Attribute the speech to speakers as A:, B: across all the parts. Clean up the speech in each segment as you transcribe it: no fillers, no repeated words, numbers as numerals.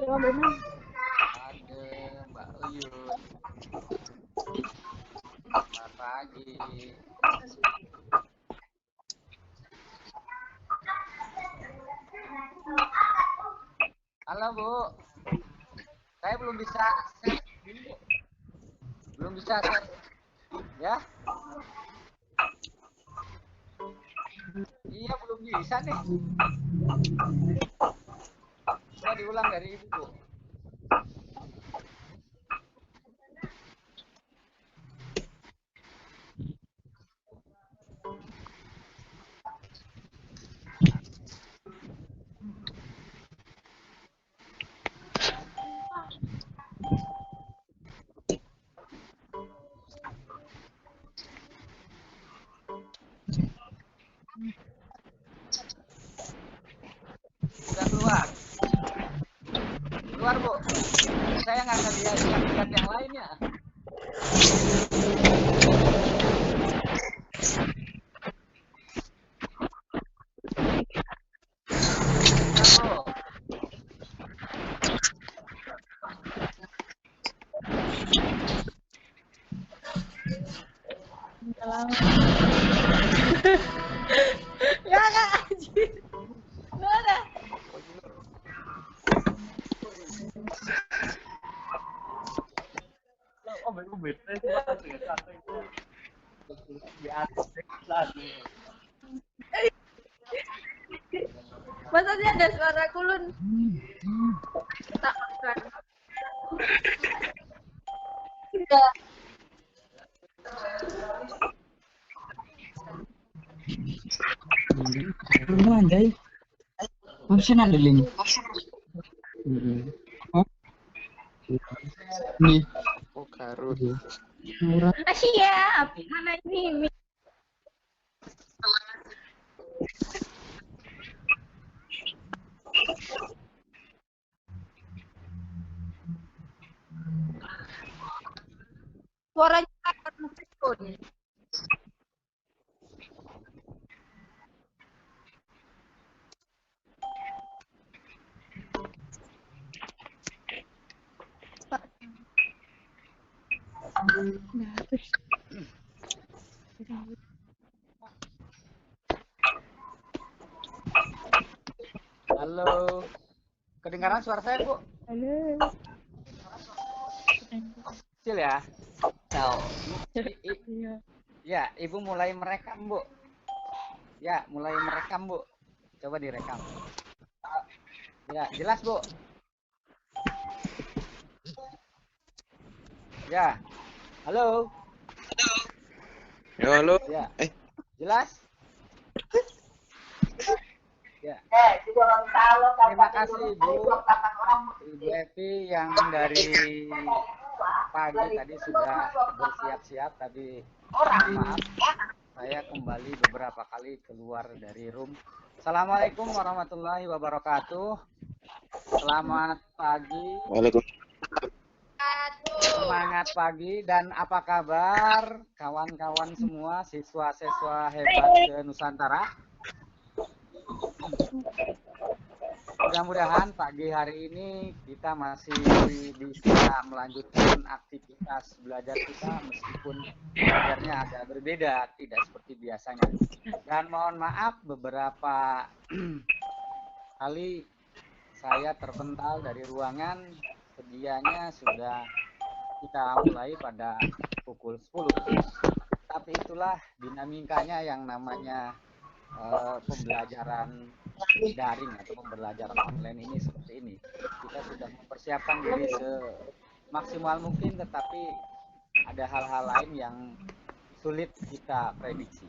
A: Ada Mbak Uyun. Selamat pagi. Halo Bu, saya belum bisa share ini, Bu. Belum bisa share, ya? Iya belum bisa nih. Coba diulang dari Ibu, Bu. Sudah keluar. Keluar, Bu. Saya nggak ngelihat yang lainnya. Halo.
B: Ya nggak anjir. Mana? Masa sih ada suara kulun? Tak makan. Enggak.
C: Anjay. Option ada link. Nih.
A: Oh, karut.
B: Siap. Mana ini? Suaranya akan meskipun.
A: Halo. Kedengaran suara saya, Bu?
B: Halo.
A: Kecil ya? Ya, Ibu mulai merekam, Bu. Ya, mulai merekam, Bu. Coba direkam. Ya, jelas, Bu. Ya. Halo.
D: Ya, halo.
A: Ya. Jelas? Ya. Terima kasih Ibu Evi yang dari pagi tadi sudah bersiap-siap, tapi maaf saya kembali beberapa kali keluar dari room. Assalamualaikum warahmatullahi wabarakatuh. Selamat pagi.
D: Waalaikumsalam.
A: Semangat pagi dan apa kabar kawan-kawan semua, siswa-siswa hebat se-Nusantara. Mudah-mudahan pagi hari ini kita masih bisa melanjutkan aktivitas belajar kita meskipun belajarnya agak berbeda, tidak seperti biasanya. Dan mohon maaf beberapa kali saya terpental dari ruangan, sedianya sudah kita mulai pada pukul 10. Tapi itulah dinamikanya yang namanya pembelajaran daring atau pembelajaran online ini seperti ini. Kita sudah mempersiapkan diri semaksimal mungkin, tetapi ada hal-hal lain yang sulit kita prediksi.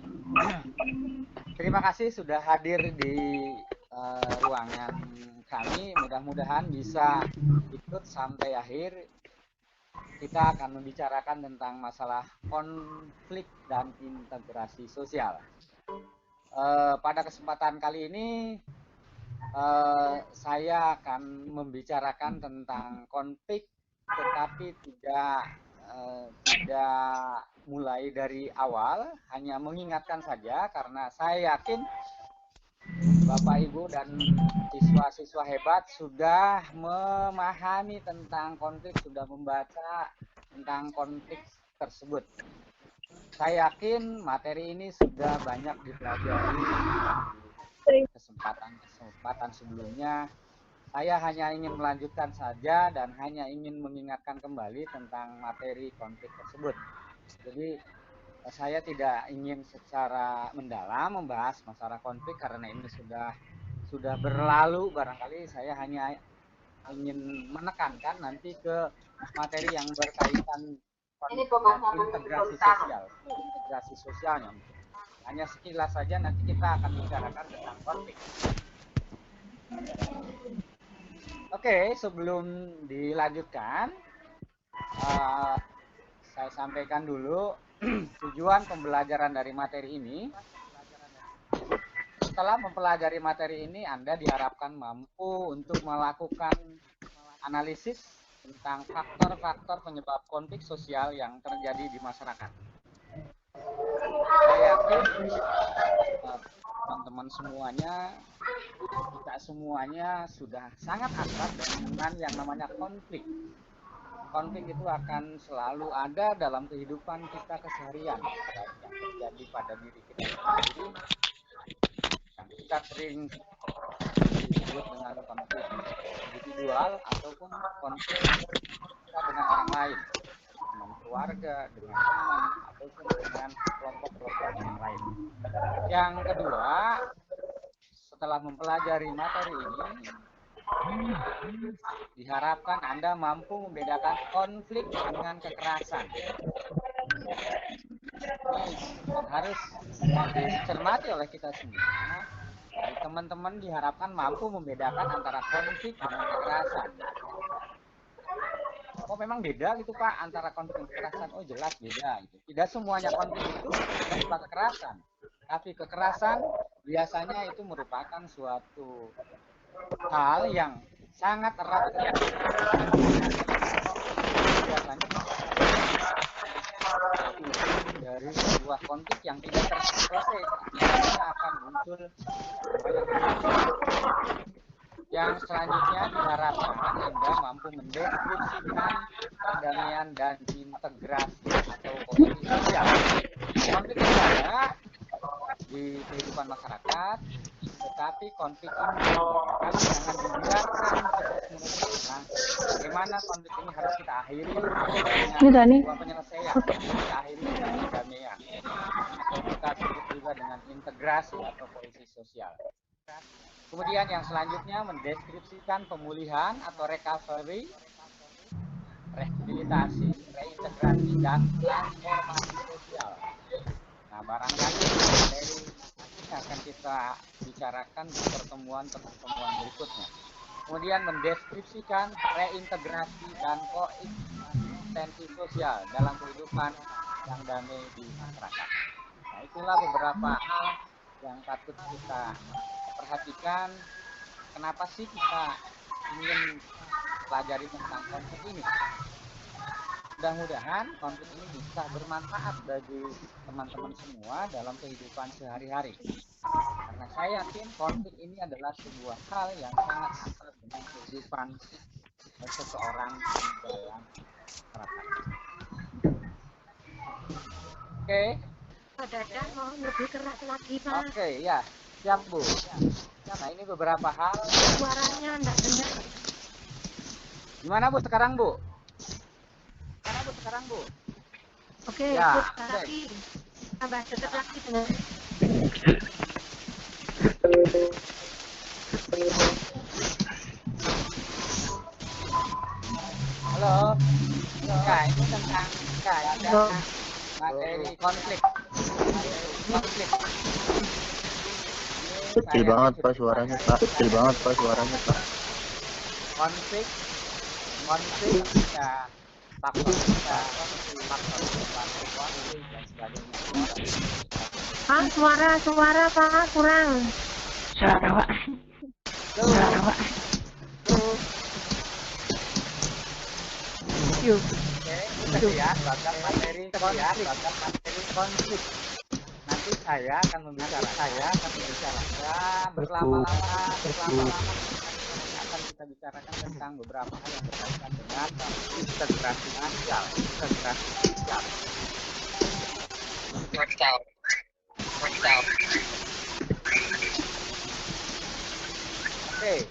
A: Terima kasih sudah hadir di ruangan kami. Mudah-mudahan bisa ikut sampai akhir. Kita akan membicarakan tentang masalah konflik dan integrasi sosial. Pada kesempatan kali ini saya akan membicarakan tentang konflik, tetapi tidak mulai dari awal, hanya mengingatkan saja karena saya yakin Bapak Ibu dan siswa-siswa hebat sudah memahami tentang konflik, sudah membaca tentang konflik tersebut. Saya yakin materi ini sudah banyak dipelajari di kesempatan sebelumnya. Saya hanya ingin melanjutkan saja dan hanya ingin mengingatkan kembali tentang materi konflik tersebut. Jadi saya tidak ingin secara mendalam membahas masalah konflik karena ini sudah berlalu. Barangkali saya hanya ingin menekankan nanti ke materi yang berkaitan integrasi sosialnya. Hanya sekilas saja nanti kita akan bicarakan tentang konflik. Oke, sebelum dilanjutkan, saya sampaikan dulu tujuan pembelajaran dari materi ini. Setelah mempelajari materi ini, Anda diharapkan mampu untuk melakukan analisis tentang faktor-faktor penyebab konflik sosial yang terjadi di masyarakat. Saya yakin teman-teman semuanya, kita semuanya sudah sangat akrab dengan yang namanya konflik. Konflik itu akan selalu ada dalam kehidupan kita keseharian, baik yang terjadi pada diri kita sendiri, yang kita sering disebut dengan konflik individual ataupun konflik kita dengan orang lain, dengan keluarga, dengan teman, ataupun dengan kelompok-kelompok yang lain. Yang kedua, setelah mempelajari materi ini, diharapkan Anda mampu membedakan konflik dengan kekerasan. Ini harus dicermati oleh kita semua. Jadi teman-teman diharapkan mampu membedakan antara konflik dengan kekerasan. Oh memang beda gitu Pak antara konflik dan kekerasan? Oh jelas beda gitu. Tidak semuanya konflik itu berupa kekerasan, tapi kekerasan biasanya itu merupakan suatu hal yang sangat erat biasanya dari sebuah konflik yang tidak terselesai akan muncul banyak. Yang selanjutnya diharapkan Anda mampu mendeskripsikan perdamaian dan integrasi atau kohesi sosial. Konflik itu ada di kehidupan masyarakat, tetapi konflik ini jangan dibiarkan terus-menerus. Nah, bagaimana konflik ini harus kita akhiri dengan sebuah penyelesaian, kita akhiri dengan perdamaian, atau kita sebut juga dengan integrasi atau kohesi sosial. Kemudian yang selanjutnya mendeskripsikan pemulihan atau recovery, rehabilitasi, reintegrasi, dan transformasi sosial. Nah, barangkali materi akan kita bicarakan di pertemuan berikutnya. Kemudian mendeskripsikan reintegrasi dan koeksistensi sosial dalam kehidupan yang damai di masyarakat. Nah, itulah beberapa hal yang patut kita perhatikan. Kenapa sih kita ingin pelajari tentang konflik ini? Mudah-mudahan konflik ini bisa bermanfaat bagi teman-teman semua dalam kehidupan sehari-hari. Karena saya yakin konflik ini adalah sebuah hal yang sangat akrab dengan kehidupan seseorang dalam masyarakat. Oke.
B: Pak Dadan mau lebih keras lagi Pak.
A: Oke, ya. Siap Bu. Nah ini beberapa hal.
B: Suaranya enggak dengar.
A: Gimana Bu sekarang Bu? Gimana Bu sekarang Bu?
B: Oke,
A: ya,
B: lagi. Tambah dekat lagi dengan.
A: Halo. Ya ini tentang materi konflik. Konflik.
E: Kecil banget Pak suaranya Pak, kecil banget Pak suaranya Pak.
A: Konflik ya faktor dan sebagainya.
B: Suara Pak kurang. Suara Pak.
A: Oke, kita lihat materi konflik. Nanti nanti saya akan membicarakan berlama-lama akan kita bicarakan tentang beberapa hal yang berkaitan dengan integrasi sosial. Oke,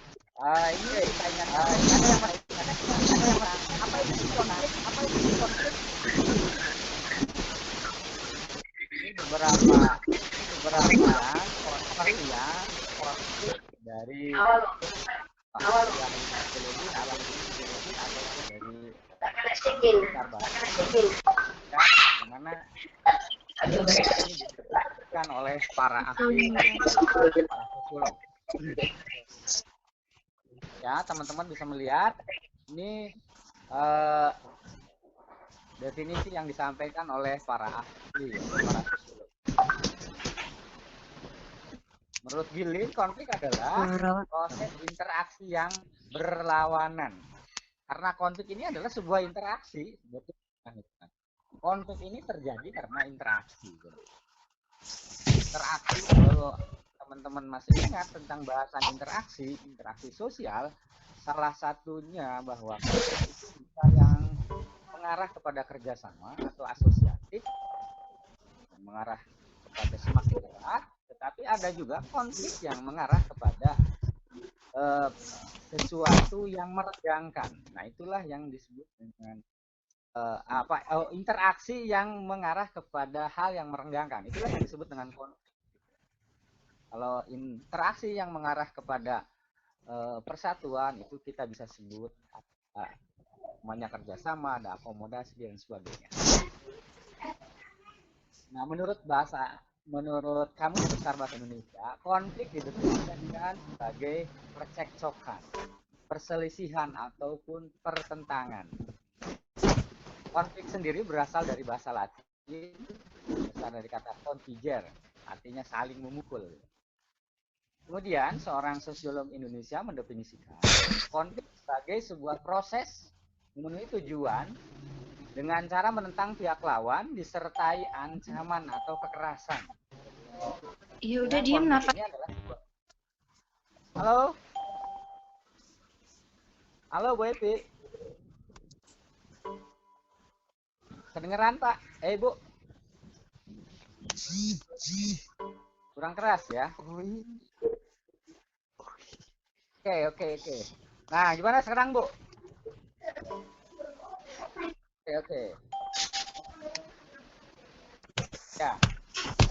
A: ini kita ingatkan apa itu konflik? Ini beberapa konflik dari psikologi alam psikologi atau dari sekitar bahasa dimana ini diberikan oleh para ahli para sosiolog. Ya, teman-teman bisa melihat ini definisi yang disampaikan oleh para ahli, para sosiolog. Menurut Gilin, konflik adalah proses interaksi yang berlawanan. Karena konflik ini adalah sebuah interaksi, konflik ini terjadi karena interaksi. Interaksi, kalau teman-teman masih ingat tentang bahasan interaksi sosial, salah satunya bahwa konflik itu bisa yang mengarah kepada kerjasama atau asosiatif, mengarah kepada semakin erat, tetapi ada juga konflik yang mengarah kepada sesuatu yang meregangkan. Nah, itulah yang disebut dengan interaksi yang mengarah kepada hal yang meregangkan. Itulah yang disebut dengan konflik. Kalau interaksi yang mengarah kepada persatuan itu kita bisa sebut namanya kerjasama, ada akomodasi dan sebagainya. Nah, menurut Kamus Besar Bahasa Indonesia, konflik didefinisikan sebagai percekcokan, perselisihan ataupun pertentangan. Konflik sendiri berasal dari bahasa Latin, berasal dari kata contiger, artinya saling memukul. Kemudian, seorang sosiolog Indonesia mendefinisikan konflik sebagai sebuah proses memenuhi tujuan dengan cara menentang pihak lawan disertai ancaman atau kekerasan.
B: Ya udah diem napa?
A: Halo Bu Epi. Kedengeran Pak? Bu. Kurang keras ya. Oke. Nah, gimana sekarang Bu? Oke. Ya,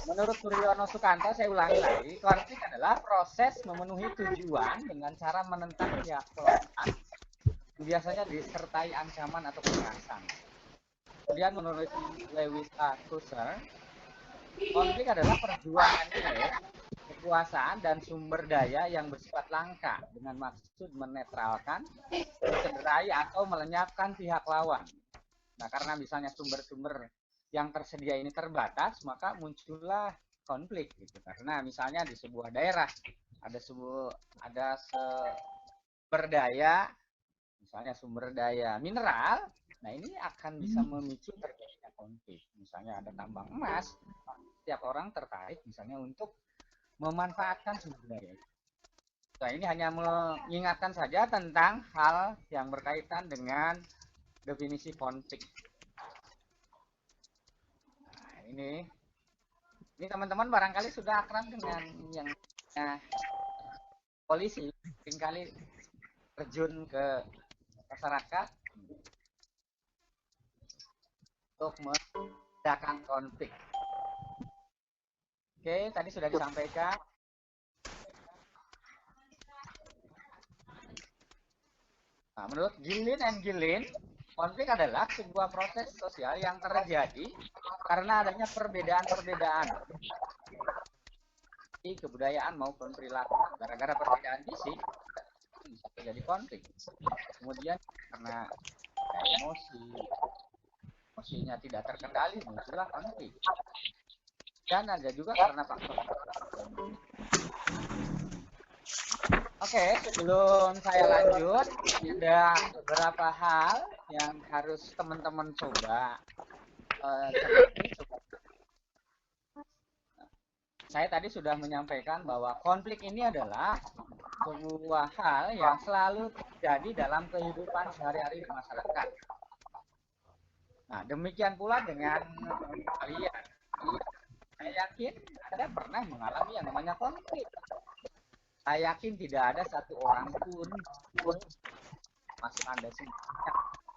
A: menurut Suryono Sukanto, saya ulangi lagi, konflik adalah proses memenuhi tujuan dengan cara menentang pihak lawan, biasanya disertai ancaman atau kekerasan. Kemudian menurut Lewis A. Kusser, konflik adalah perjuangan kekuasaan dan sumber daya yang bersifat langka dengan maksud menetralkan, mencederai atau melenyapkan pihak lawan. Nah, karena misalnya sumber-sumber yang tersedia ini terbatas, maka muncullah konflik gitu. Karena misalnya di sebuah daerah ada sumber daya, misalnya sumber daya mineral, nah ini akan bisa memicu terjadinya konflik. Misalnya ada tambang emas, setiap orang tertarik misalnya untuk memanfaatkan sumber daya. Nah, ini hanya mengingatkan saja tentang hal yang berkaitan dengan definisi konflik. Nah, ini teman-teman barangkali sudah akrab dengan yang polisi, seringkali terjun ke masyarakat untuk meredakan konflik. Oke, tadi sudah disampaikan. Nah, menurut Gilin, konflik adalah sebuah proses sosial yang terjadi karena adanya perbedaan-perbedaan di kebudayaan maupun perilaku. Gara-gara perbedaan fisik bisa terjadi konflik. Kemudian karena emosinya tidak terkendali, muncullah konflik. Dan ada juga karena faktor. Oke, sebelum saya lanjut, ada beberapa hal yang harus teman-teman coba saya tadi sudah menyampaikan bahwa konflik ini adalah sebuah hal yang selalu terjadi dalam kehidupan sehari-hari di masyarakat. Nah, demikian pula dengan kalian. Saya yakin Anda pernah mengalami yang namanya konflik. Saya yakin tidak ada satu orang pun, masuk Anda semuanya,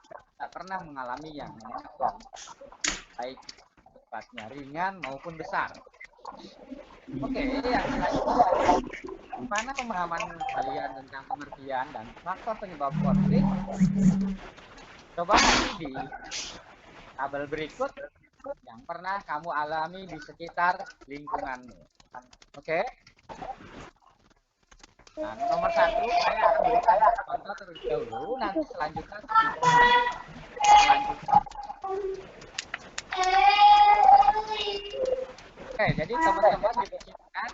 A: tidak pernah mengalami yang namanya konflik, baik sifatnya ringan maupun besar. Oke, yang selanjutnya, gimana pemahaman kalian tentang pengertian dan faktor penyebab konflik? Coba nanti di tabel berikut yang pernah kamu alami di sekitar lingkunganmu. Oke? Nah, nomor 1, saya akan berikan contoh terlebih dahulu, nanti selanjutnya Oke, jadi teman-teman dipersilakan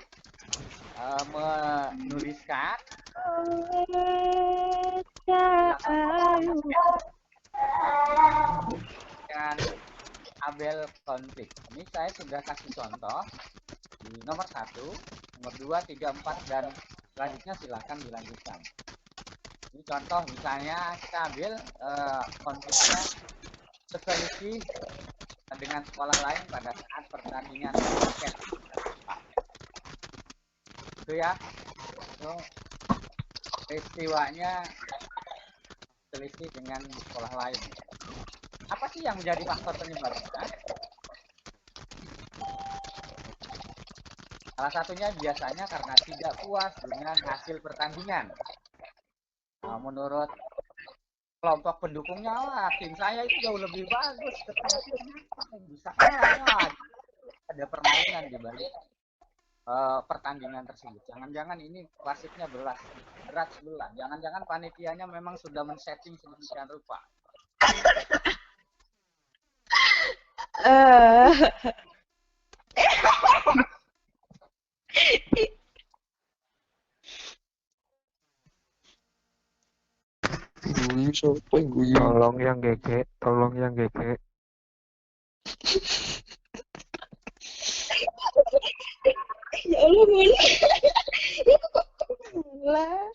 A: menuliskan dengan tabel konflik. Ini saya sudah kasih contoh di nomor 1, nomor 2, 3, 4, dan selanjutnya silakan dilanjutkan. Ini contoh misalnya kita ambil konfliknya selisih dengan sekolah lain pada saat pertandingan basket. Itu ya. Itu peristiwanya selisih dengan sekolah lain. Apa sih yang menjadi faktor penyebabnya? Salah satunya biasanya karena tidak puas dengan hasil pertandingan. Nah, menurut kelompok pendukungnya, wah, tim saya itu jauh lebih bagus, tetapi kenapa bisa kalah? Ada permainan di balik pertandingan tersebut. Jangan-jangan ini wasitnya berat sebelah. Jangan-jangan panitianya memang sudah men-setting sedemikian rupa.
D: Tolong yang gege, tolong yang gege.
B: Ya Allah, Bun. Lah.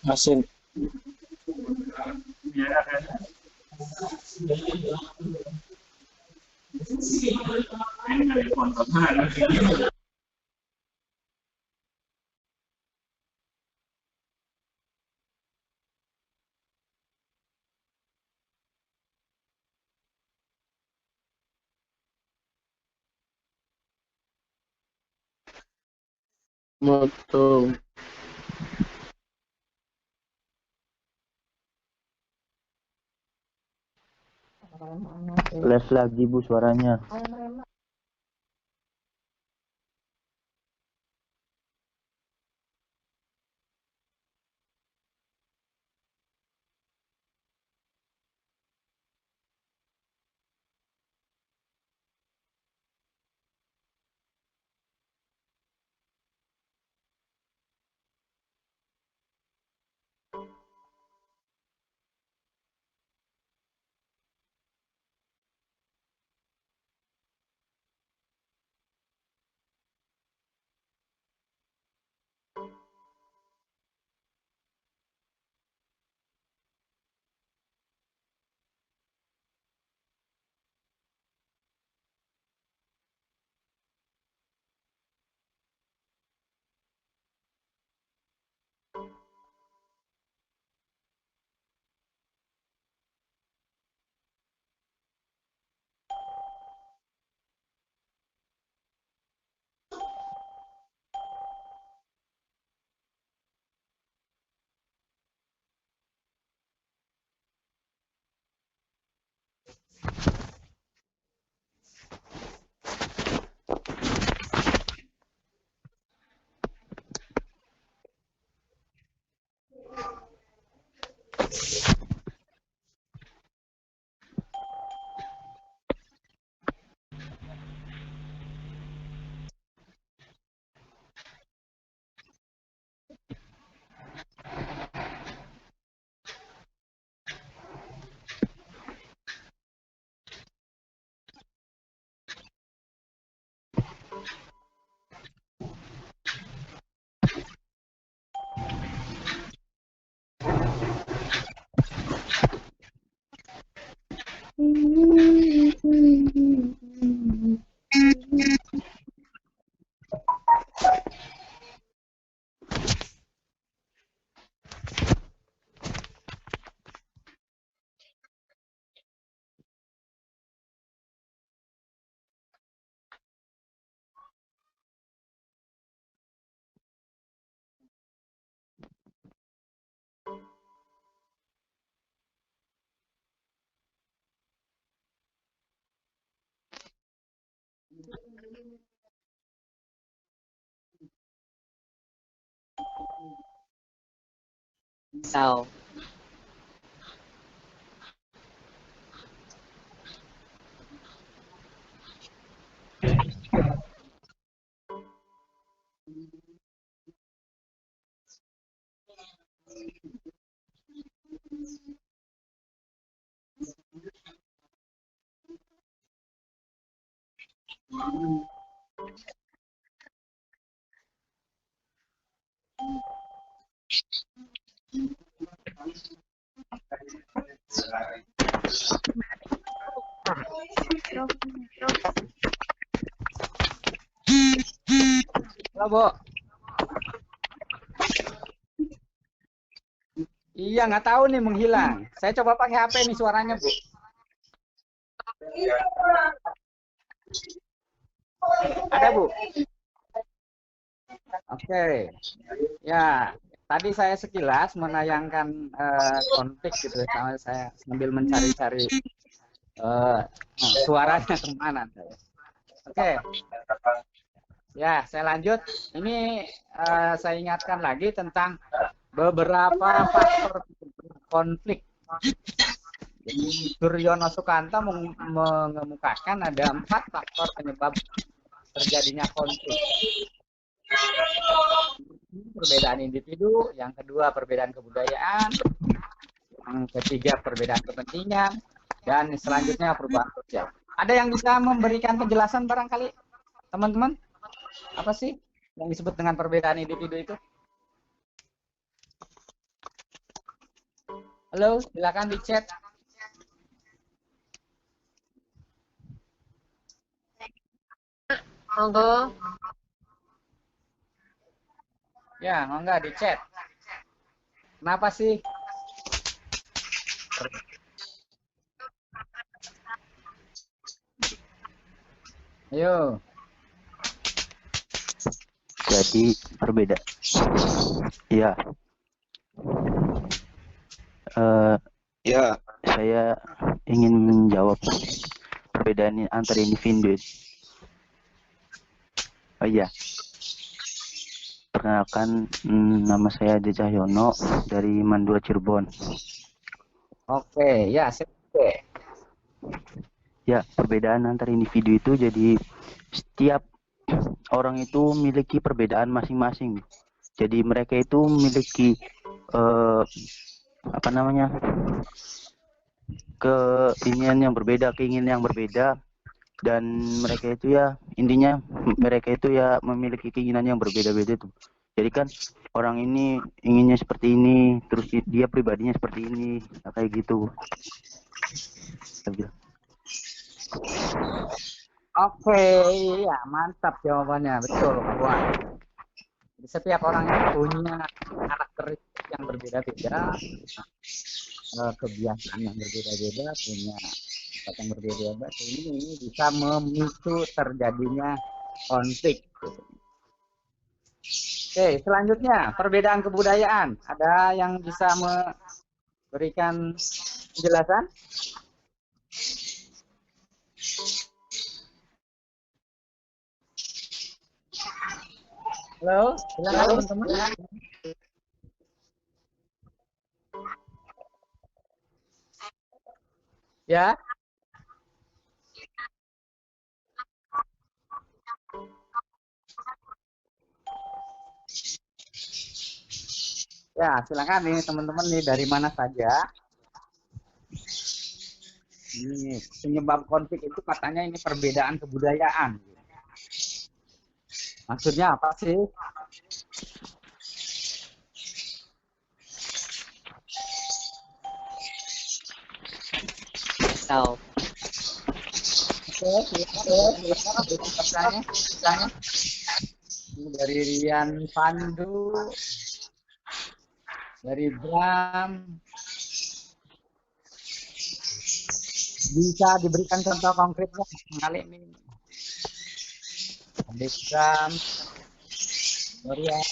C: Hasil.
E: Betul. Les lagi Bu suaranya.
B: Tahu.
A: Halo, Bu. Iya, nggak tahu nih menghilang. Saya coba pakai HP nih suaranya, Bu. Ada, Bu? Oke. Ya, tadi saya sekilas menayangkan konflik gitu ya. Saya sambil mencari-cari suaranya kemana. Oke. Ya, saya lanjut. Ini saya ingatkan lagi tentang beberapa faktor konflik. Jadi Suryono Sukanto mengemukakan ada 4 faktor penyebab terjadinya konflik. Perbedaan individu, yang kedua perbedaan kebudayaan, yang ketiga perbedaan kepentingan, dan selanjutnya perubahan sosial. Ada yang bisa memberikan penjelasan barangkali, teman-teman? Apa sih yang disebut dengan perbedaan individu itu? Halo, silakan di chat.
B: Monggo.
A: Ya, monggo di chat. Kenapa sih? Ayo.
E: Jadi berbeda. Ya. Ya. Saya ingin menjawab perbedaan antar individu. Oh iya. Perkenalkan, nama saya Ade Cahyono dari Mandua Cirebon.
A: Oke, ya, oke.
E: Ya, perbedaan antar individu itu jadi setiap orang itu memiliki perbedaan masing-masing. Jadi mereka itu memiliki keinginan yang berbeda, dan mereka itu ya intinya mereka itu ya memiliki keinginan yang berbeda-beda tuh. Jadi kan orang ini inginnya seperti ini, terus dia pribadinya seperti ini, kayak gitu.
A: Oke, ya mantap jawabannya, betul kawan. Jadi setiap orang itu punya karakteristik yang berbeda-beda, kebiasaan yang berbeda-beda, punya sifat yang berbeda-beda. Ini bisa memicu terjadinya konflik. Oke, selanjutnya perbedaan kebudayaan. Ada yang bisa memberikan penjelasan? Halo, silakan teman-teman. Ya. Ya, silakan nih teman-teman nih dari mana saja. Ini penyebab konflik itu katanya ini perbedaan kebudayaan. Maksudnya apa sih?
B: Tahu.
A: Oke, silakan. Dari Rian Pandu, dari Bram, bisa diberikan contoh konkretnya kali ini. Dari Bram, Rian.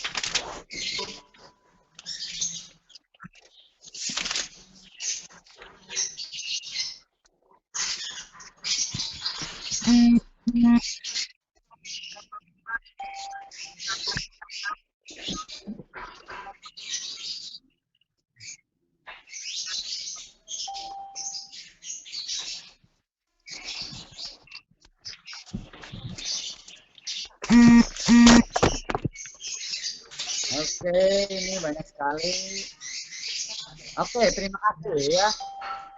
A: Oke, ini banyak sekali. Oke, terima kasih ya.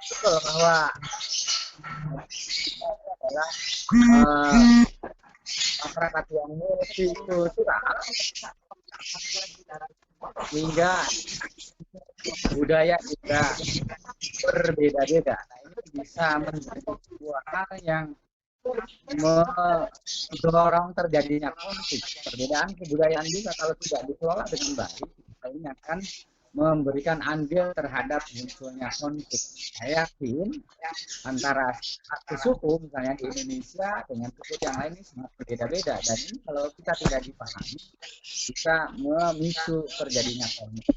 A: Betul bahwa adalah masyarakat yang multikultural sehingga budaya juga berbeda-beda. Nah, ini bisa menjadi sebuah hal yang mendorong terjadinya konflik. Perbedaan kebudayaan juga kalau tidak dikelola dengan baik, ini akan memberikan andil terhadap munculnya konflik. Saya yakin antara satu suku misalnya di Indonesia dengan suku yang lain ini sangat berbeda-beda, dan ini kalau kita tidak dipahami bisa memicu terjadinya konflik.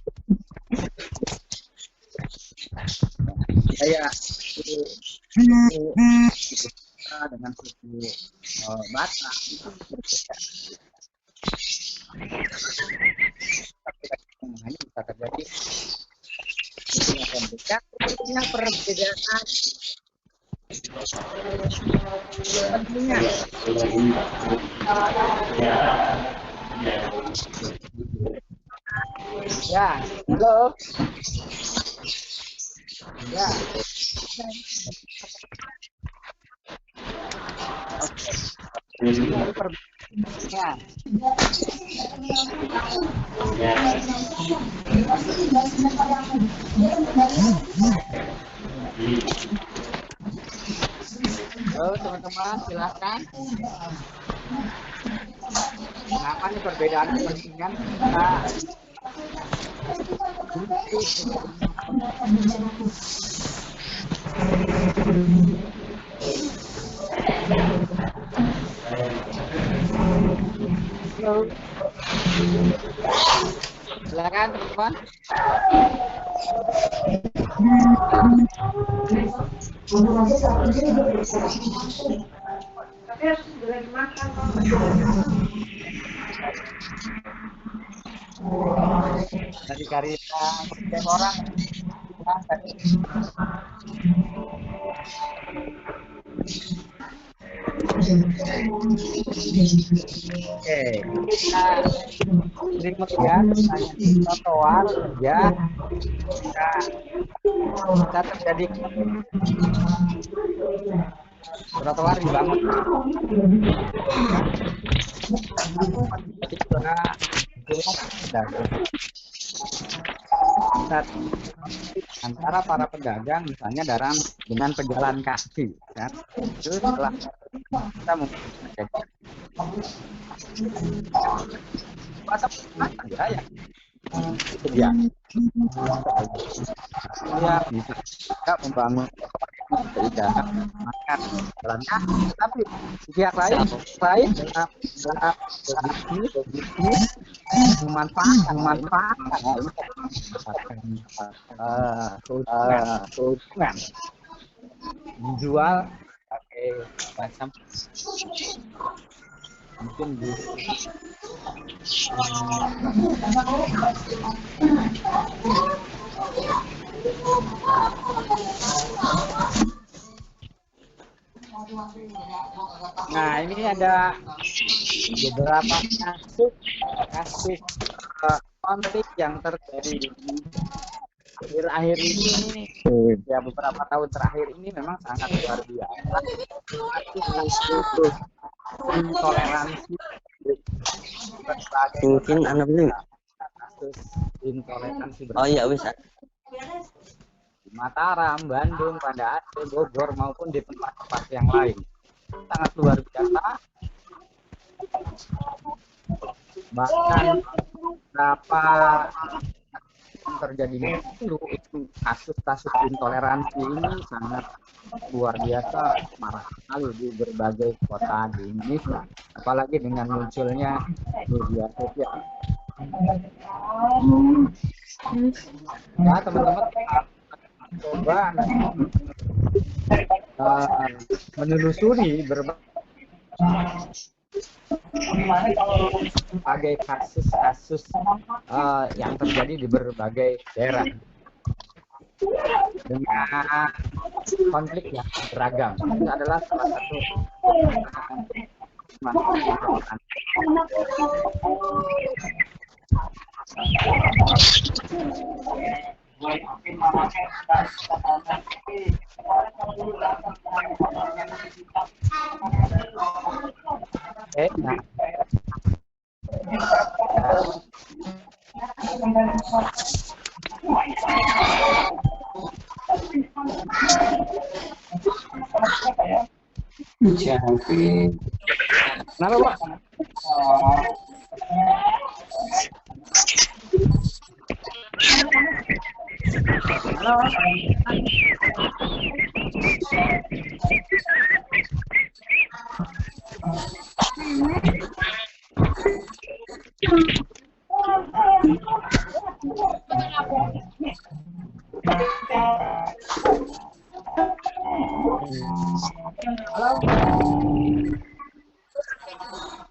A: Kayak suku dengan suku Batak itu berbeda. Tapi bisa terjadi punya perbedaan tentunya. Ya, halo. Ya. Ya. Halo teman-teman, silahkan. Kenapa nih perbedaan kepentingan kita? Halo. Silakan teman-teman. Dari Karita, setiap orang Oke, kita melihat di trotoar ya, kita terjadi trotoar dibangun. Jadi antara para pedagang misalnya dengan pejalan kaki, kan? Itu setelah kita mungkin ya, itu dia. Dia bisa membangun keindahan makan jalannya, tapi pihak lain berbisnis memanfaatkan keuntungan dijual pakai macam mungkin di Nah, ini ada beberapa kasus konflik yang terjadi akhir-akhir ini, ya beberapa tahun terakhir ini memang sangat luar biasa. Intoleransi
F: mungkin anak ini
A: kasus intoleransi
F: oh iya wis
A: di Mataram, Bandung, Banda Aceh, Bogor maupun di tempat-tempat yang lain sangat luar biasa. Bahkan beberapa yang terjadi dulu itu kasus-kasus intoleransi ini sangat luar biasa, marah sekali di berbagai kota di Indonesia, apalagi dengan munculnya media sosial. Ya teman-teman, coba menelusuri berbagai kasus-kasus yang terjadi di berbagai daerah dengan konflik yang beragam. Ini adalah salah satu Nah, kenapa Pak?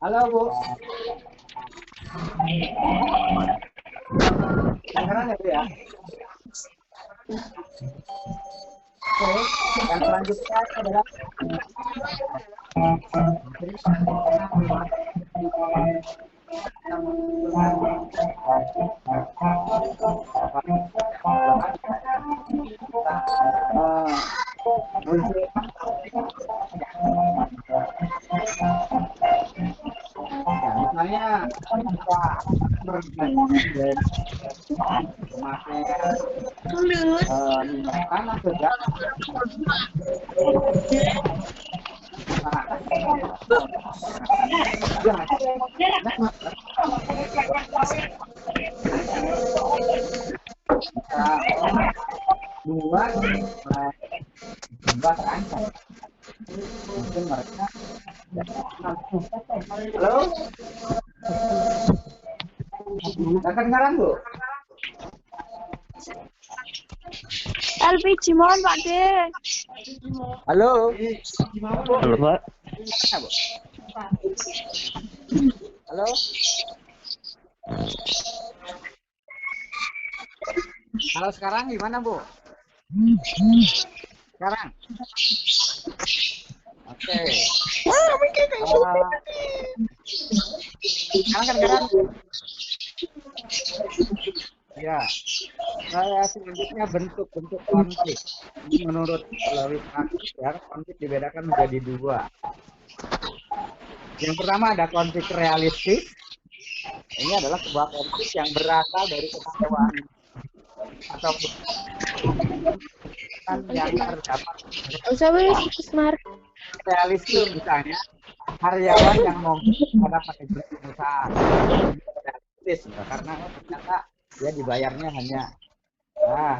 A: Halo Bu. Sekarang ya Bu ya. Oke, yang selanjutnya adalah misalnya tanah kerja dua terancam mungkin mereka halo kedengaran Bu
B: LPG mohon Pak De.
A: halo
E: Halo Pak.
A: Bu halo halo sekarang gimana Bu sekarang oke sekarang kedengaran ya saya selanjutnya bentuk-bentuk konflik ini menurut Lewis Akhtar konflik dibedakan menjadi dua. Yang pertama ada konflik realistis. Ini adalah sebuah konflik yang berasal dari kekecewaan atau yang terdapat realistis, misalnya karyawan yang mau pada manajemen usaha realistis karena ternyata dia dibayarnya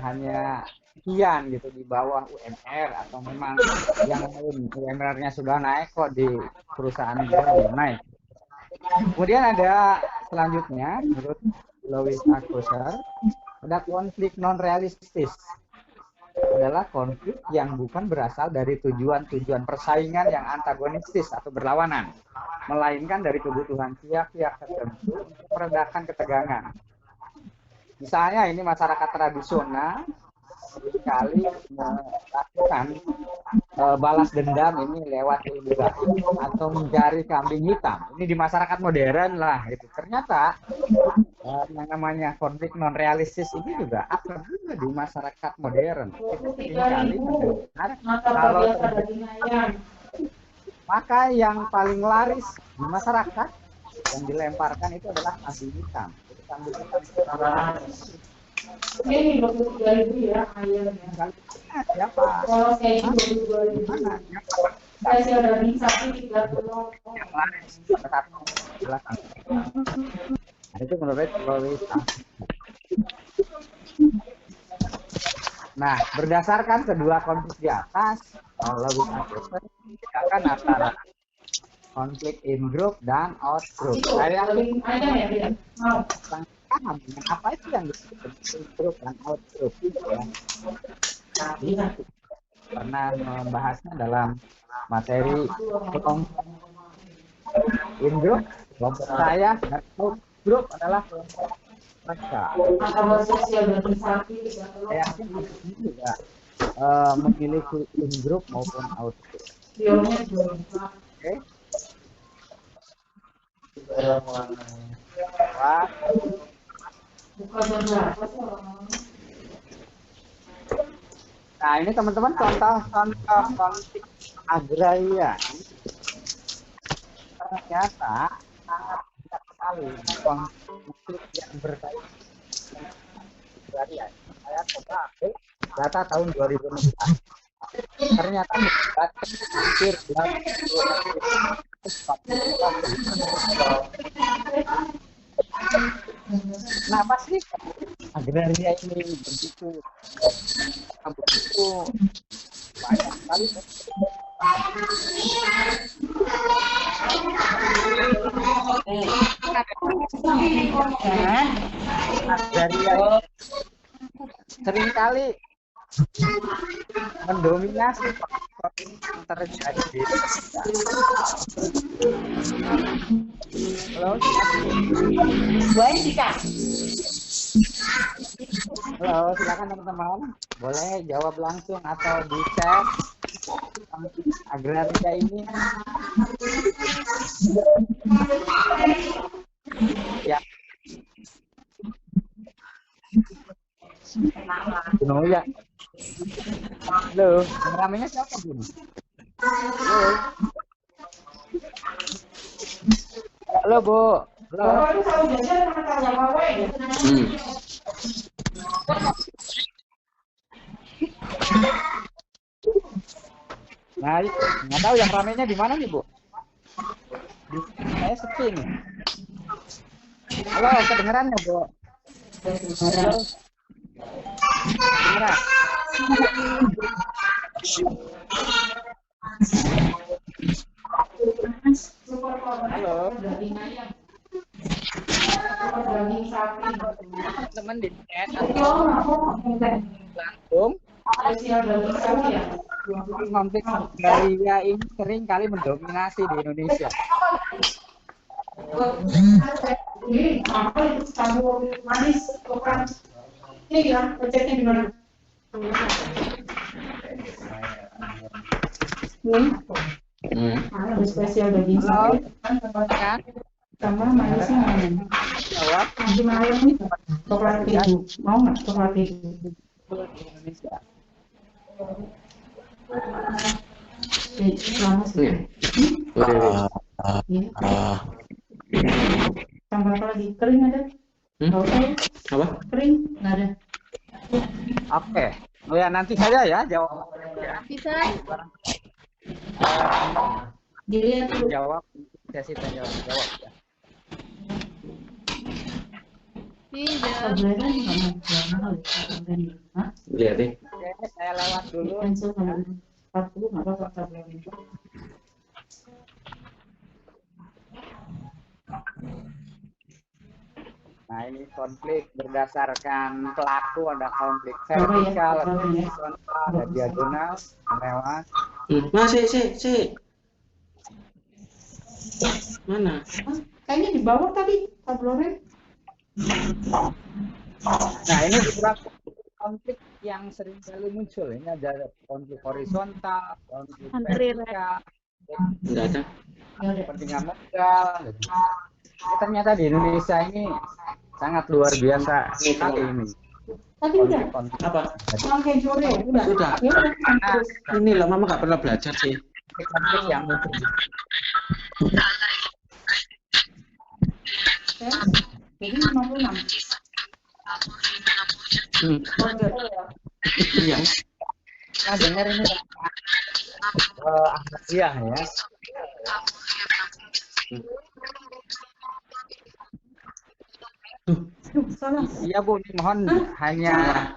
A: hanya sekian gitu di bawah UMR atau memang yang lain UMR-nya sudah naik kok di perusahaan dia belum naik. Kemudian ada selanjutnya menurut Lewis Akhtar ada konflik non realistis. Adalah konflik yang bukan berasal dari tujuan-tujuan persaingan yang antagonistis atau berlawanan, melainkan dari kebutuhan pihak-pihak tertentu untuk meredakan ketegangan. Misalnya ini masyarakat tradisional sekali melakukan balas dendam ini lewat imlek atau mencari kambing hitam. Ini di masyarakat modern lah gitu. Ternyata yang namanya konflik non realistis ini juga akrab juga di masyarakat modern. Sekali kalau maka yang paling laris di masyarakat yang dilemparkan itu adalah kambing hitam. Kambing hitam
F: ini 22.000 ya ayamnya.
A: siapa?
F: Kalau saya 22.000.
A: Mana?
F: Saya sih ada di sapi 30.
A: Nah, itu menurut Lewis. Nah, berdasarkan kedua konflik di atas, Lewis membedakan antara konflik in group dan out group. Saya
F: ayam ya dia. Mau.
A: paham apa itu yang disebut in group dan out group ya. Pernah membahasnya dalam materi kelompok in group, kelompok saya, dan out group adalah kelompok mereka.
F: Atau sosial dan sapi 30.
A: Saya ini juga memiliki in group maupun out group.
F: Bionya juga.
A: Oke. Wah,
F: Buka jam berapa sih orang-orang?
A: Nah, ini teman-teman contoh konflik agraria. Ternyata sangat banyak sekali konflik yang berkaitan dengan agraria. Saya coba ambil data tahun 2016. Ternyata melibatkan hampir 80. Kenapa sih agraria ini begitu banyak sekali? Agraria seringkali mendominasi faktor yang terjadi di Indonesia. Halo, halo, silakan teman-teman, boleh jawab langsung atau di chat agraria ini. Ya. No, ya. Halo, namanya siapa, Bun? Halo. Halo, Bu. Halo.
F: Bapak itu kalau jajan makan yang apa ya?
A: Nah, nggak tahu yang ramenya di mana nih, Bu? Saya sepi nih. Halo, kedengeran ya, Bu? Halo. Kedengeran? Halo.
F: Daging ayam. Daging sapi.
A: Teman di chat
F: Oh,
A: langsung.
F: spesial daging sapi ya?
A: Konflik agraria ini sering kali mendominasi di Indonesia.
F: Ini apa itu campur manis bukan? Ini ya, resepnya gimana? Ada spesial daging sapi.
A: Kan?
F: Tambah manisnya mana?
A: Jawab
F: Nanti malam ini coklat keju. Mau nggak coklat keju?
A: di Indonesia.
F: Lama sih. Iya. Tambah apa lagi? Kering ada? Nggak usah ya?
C: Apa?
F: Kering nggak ada.
A: Oke. Oh ya, nanti saja ya jawab.
B: Bisa.
F: Dilihat dulu.
A: Jawab sesi tanya jawab ya.
B: Tidak.
F: Sebenarnya nggak mau jual mahal ya. Hah?
C: Lihat nih.
A: Oke, saya lewat dulu.
F: Cancel kalau 40 nggak apa-apa sebenarnya.
A: Nah, ini konflik berdasarkan pelaku, ada konflik
F: Berapa ya?
A: vertikal, ada
F: Berapa ya?
A: horizontal, ada diagonal, lewat.
C: Mas, sik. Mana?
F: Hah? Kayaknya di bawah tadi tablonya.
A: Nah, ini beberapa konflik yang sering kali muncul. Ini ada konflik horizontal, konflik
B: Antri,
A: vertikal,
C: Enggak ada.
F: Ya udah.
A: kepentingan modal. Ternyata di Indonesia ini sangat luar biasa sekali ini.
F: Tadi udah.
A: Konflik
C: Apa?
F: Pakai sore udah.
C: Sudah.
F: Ya udah. Terus.
C: Ini lah, Mama nggak pernah belajar sih.
A: yang muncul.
F: Jadi 56.
C: Iya.
A: Nah, dengar ini Ahmadiyah ya.
F: Duh, salah.
A: Iya, Bu, mohon hanya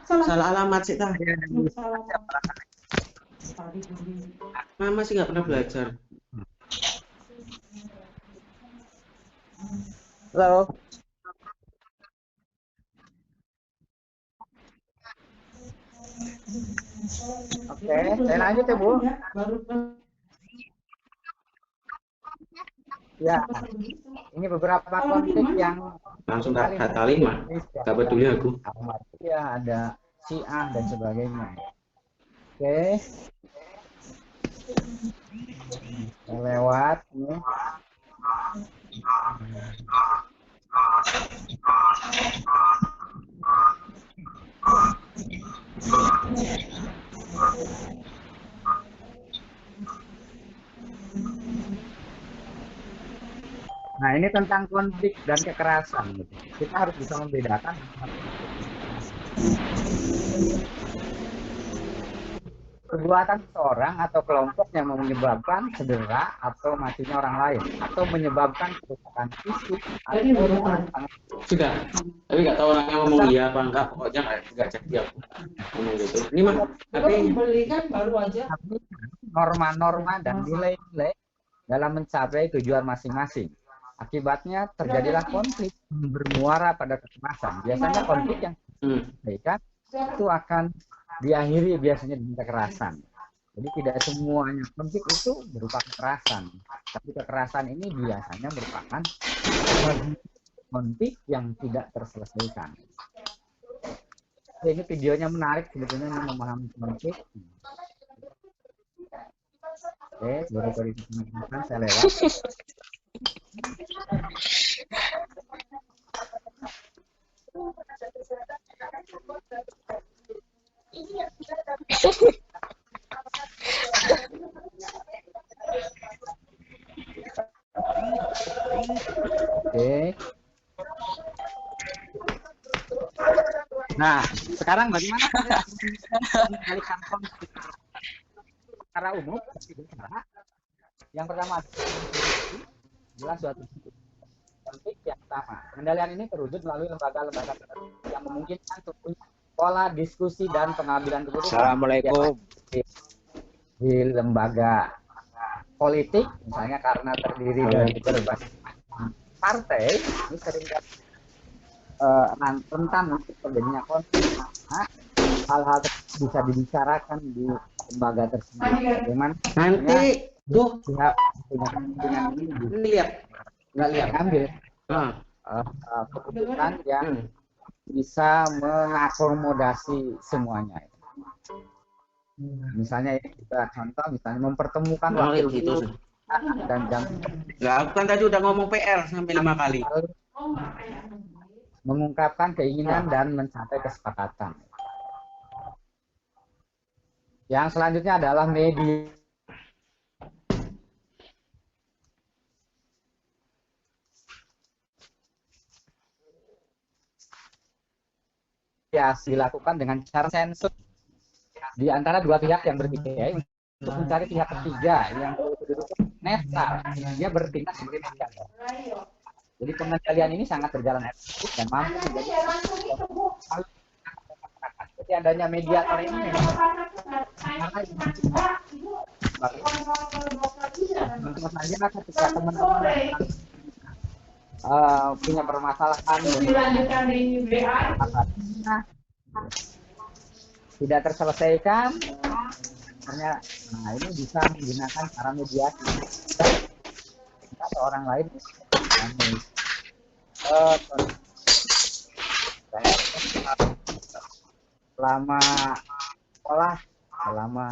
C: Salah alamat sih tah.
F: Duh, salah. Tadi dulu.
C: Mama sih nggak pernah belajar.
A: halo. Oke, saya lanjut ya, Bu.
F: Baru
A: Ya, ini beberapa konflik yang
C: Langsung kata 5. Nggak peduli aku.
A: Ahmadiyah, ada Syiah dan sebagainya. Oke. Saya lewat nih. ini tentang konflik dan kekerasan. Gitu. Kita harus bisa membedakan perbuatan seorang atau kelompok yang menyebabkan cedera atau matinya orang lain, atau menyebabkan kerusakan fisik atau kerusakan.
C: Sudah. Tapi nggak tahu orangnya ngomong iya apa enggak. Pokoknya nggak jadi aku ngomong gitu. Ini mah tapi
F: Belikan baru aja.
A: norma-norma dan nilai-nilai dalam mencapai tujuan masing-masing. Akibatnya terjadilah konflik bermuara pada kekerasan. Biasanya konflik yang diselesaikan itu akan diakhiri biasanya dengan kekerasan. Jadi tidak semuanya konflik itu berupa kekerasan, tapi kekerasan ini biasanya merupakan konflik yang tidak terselesaikan. Ini videonya menarik sebetulnya, ini memahami konflik. Oke, baru disampaikan, saya lewat. Oke. Nah, sekarang bagaimana mengendalikan konflik secara umum? Yang pertama, jelas suatu konflik yang pertama. Pengendalian ini terwujud melalui lembaga-lembaga yang memungkinkan tentunya pola diskusi dan pengambilan keputusan.
G: Assalamualaikum.
A: Di lembaga politik, misalnya karena terdiri dari berbagai partai, ini sering rentan untuk terjadinya konflik. Nah, hal-hal bisa dibicarakan di lembaga tersebut. Bagaimana
C: nanti tuh
A: pihak punya kepentingan ini
C: lihat nggak lihat
A: ambil
C: ah.
A: keputusan yang bisa mengakomodasi semuanya. Misalnya kita contoh, misalnya mempertemukan wakil
C: gitu
A: dan jam.
C: nggak, aku kan tadi udah ngomong PR sampai 5 kali.
A: Mengungkapkan keinginan dan mencapai kesepakatan. Yang selanjutnya adalah media. Dilakukan dengan cara sensor di antara dua pihak yang berbeda untuk mencari pihak ketiga yang netral. Dia bertindak sebagai pihak. Jadi pengendalian ini sangat berjalan efektif dan mampu menjadi jadi adanya mediator ini tentu saja ketika teman-teman punya permasalahan tidak terselesaikan, nah ini bisa menggunakan cara mediasi atau orang lain selama sekolah, selama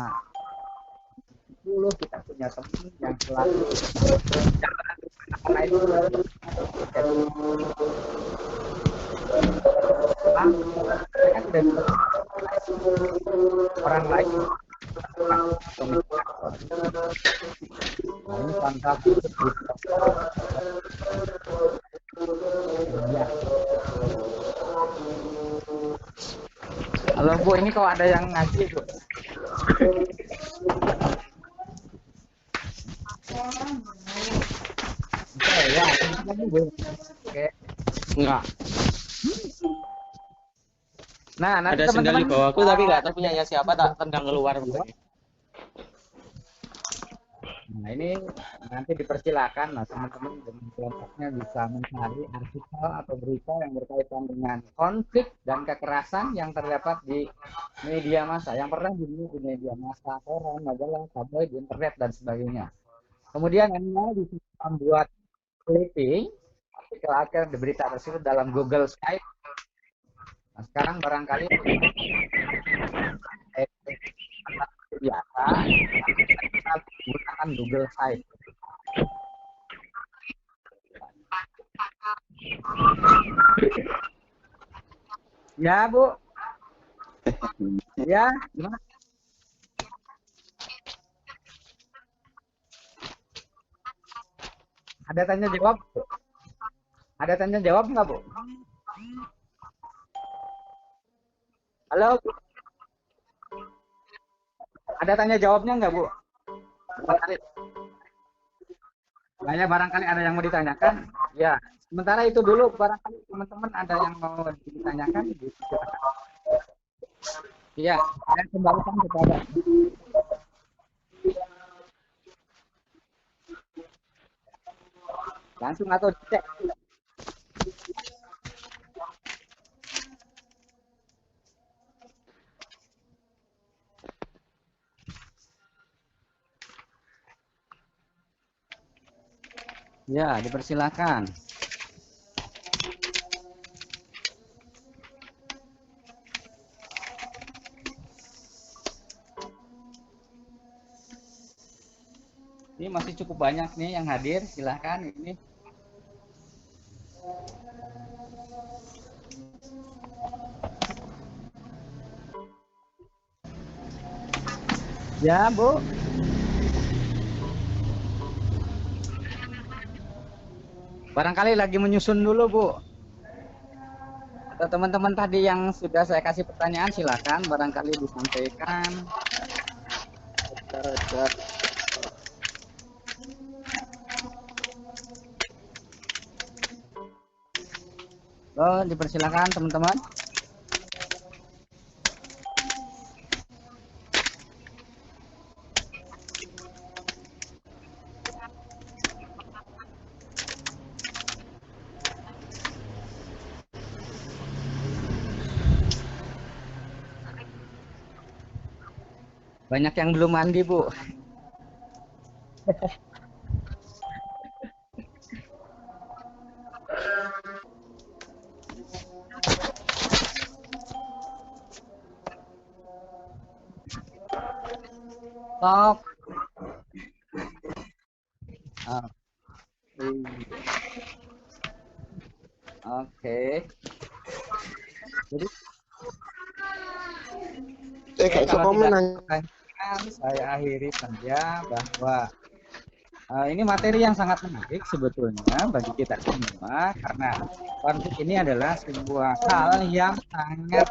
A: 10 kita punya teman yang selalu orang lain. Nah, ini contoh halo Bu, ini kok ada yang ngaji Bu? Ya, oke.
C: Enggak.
A: Nah, nanti
C: Ada sendal di
A: teman-teman
C: bawahku tapi nggak tahu punyanya siapa, tak tendang keluar.
A: Nah, ini nanti dipersilakan, nah teman-teman dengan kelompoknya bisa mencari artikel atau berita yang berkaitan dengan konflik dan kekerasan yang terdapat di media massa, yang pernah dilihat di media massa, koran, majalah, tabloid, di internet dan sebagainya. Kemudian Anda bisa membuat clipping artikel-artikel di berita tersebut dalam Google Skype. Nah, sekarang barangkali biasa kita gunakan Google Skype. Ya Bu, ya gimana? Ada tanya jawab? Ada tanya jawab nggak, Bu? Halo, Bu. Ada tanya jawabnya nggak, Bu? Barangkali, barangkali ada yang mau ditanyakan. Ya, sementara itu dulu barangkali teman-teman ada yang mau ditanyakan. Silakan. Iya, saya kembalikan kepada langsung atau dicek. Ya, dipersilakan. Ini masih cukup banyak nih yang hadir, silahkan ini. Ya, Bu. Barangkali lagi menyusun dulu, Bu. Atau teman-teman tadi yang sudah saya kasih pertanyaan, silakan barangkali disampaikan. Oh, dipersilakan teman-teman. Banyak yang belum mandi, Bu. Stop. Oh. Oke. Jadi kalau tidak ada pertanyaan, saya akhiri saja bahwa ini materi yang sangat menarik sebetulnya bagi kita semua karena konflik ini adalah sebuah hal yang sangat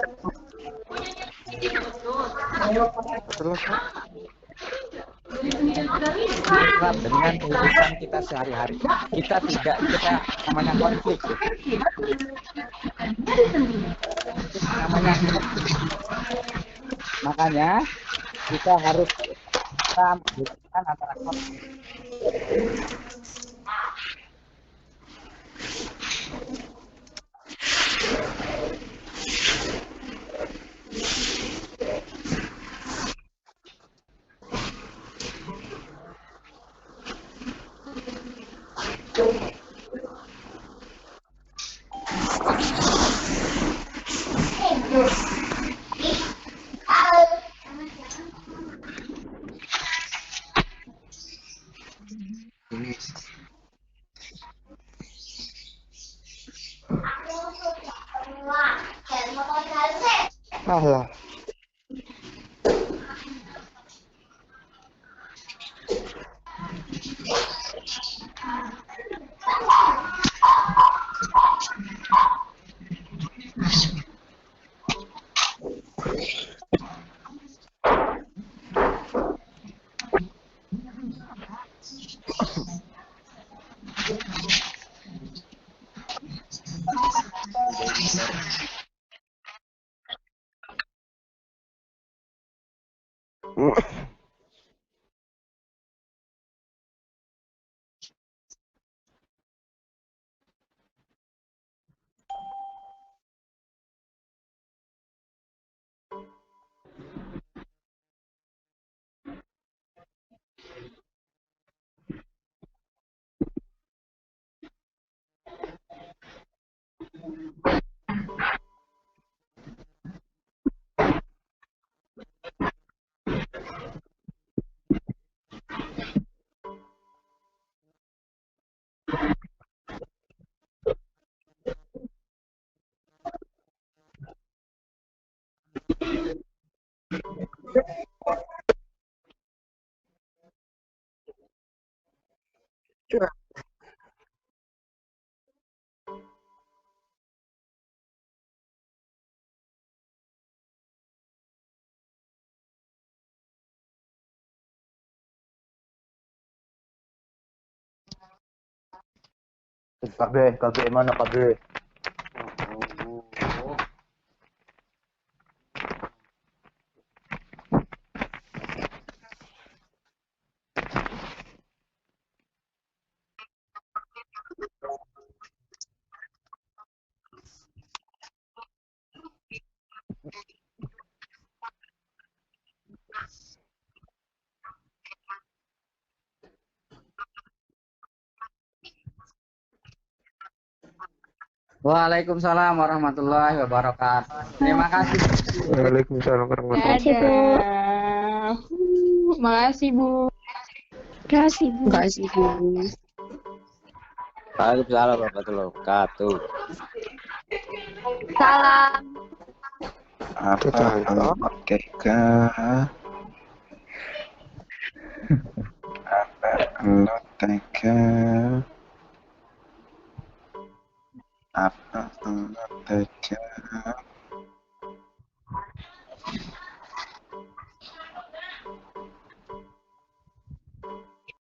A: dekat dengan kehidupan kita sehari-hari. Kita namanya konflik. Namanya konflik. Makanya kita harus membedakan antara konflik.
D: Alah.
E: KB mana KB?
A: Oh, Waalaikumsalam warahmatullahi wabarakatuh. Terima kasih.
D: Waalaikumsalam warahmatullahi
G: Dadah.
D: wabarakatuh.
G: Makasih, Bu.
H: Kasih Bu.
G: Makasih, Bu.
I: Waalaikumsalam warahmatullahi wabarakatuh.
B: Salam.
D: Itu contoh.
J: Ketika lo tega apa lo tega